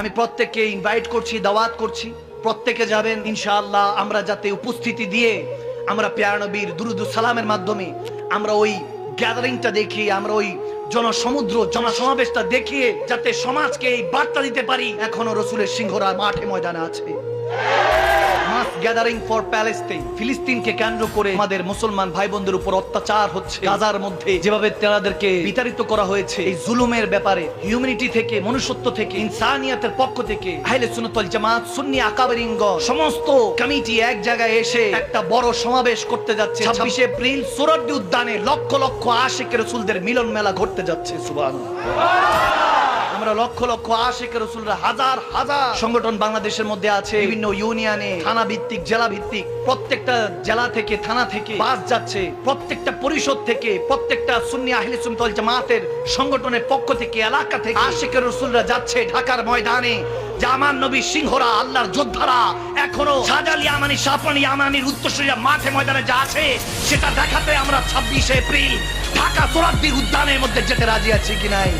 আমি প্রত্যেককে ইনভাইট করছি, দাওয়াত করছি, প্রত্যেকে যাবেন ইনশাআল্লাহ। আমরা যাতে উপস্থিতি দিয়ে আমরা প্যারা নবীর দুরুদ ও সালামের মাধ্যমে আমরা ওই গ্যাদারিংটা দেখি, আমরা ওই জনসমুদ্র জনসমাবেশটা দেখিয়ে যাতে সমাজকে এই বার্তা দিতে পারি এখনো রসুলের সিংহরা মাঠে ময়দানে আছে। মাস গ্যাদারিং ফর প্যালেস্টাইন, ফিলিস্তিনকে কেন্দ্র করে আমাদের মুসলমান ভাই বোনদের উপর অত্যাচার হচ্ছে। গাজার মধ্যে যেভাবে তাদেরকে বিতাড়িত করা হয়েছে, এই জুলুমের ব্যাপারে হিউম্যানিটি থেকে, মনুষ্যত্ব থেকে, ইনসানিয়াতের পক্ষ থেকে আহলে সুন্নাত ওয়াল জামাত, সুন্নি আকাবেরিনগণ সমস্ত কমিটি এক জায়গায় এসে একটা বড় সমাবেশ করতে যাচ্ছে। 26 এপ্রিল সোহরাওয়ার্দী উদ্যানে লক্ষ লক্ষ আশিক রাসূলদের মিলন মেলা ঘটতে যাচ্ছে। সুবহানাল্লাহ। আমরা লক্ষ লক্ষ আশিক রাসূলরা হাজার হাজার সংগঠন বাংলাদেশের মধ্যে আছে। বিভিন্ন ইউনিয়নে, থানা ভিত্তিক, জেলা ভিত্তিক, প্রত্যেকটা জেলা থেকে, থানা থেকে বাস যাচ্ছে। প্রত্যেকটা পরিষদ থেকে, প্রত্যেকটা সুন্নি আহলে সুন্নাত ওয়াল জামাতের সংগঠনের পক্ষ থেকে, এলাকা থেকে আশিক রাসূলরা যাচ্ছে ঢাকার ময়দানে। যে আমার নবীর সিংহরা, আল্লাহর যোদ্ধারা এখনো শাহজালাল ইয়ামানি, শাহপানি ইয়ামানির উত্তরসূরিয়া মাঠে ময়দানে যা আছে সেটা দেখাতে আমরা 26 এপ্রিল ঢাকা সোহরাওয়ার্দী উদ্যানের মধ্যে যেতে রাজি আছি কি নাই?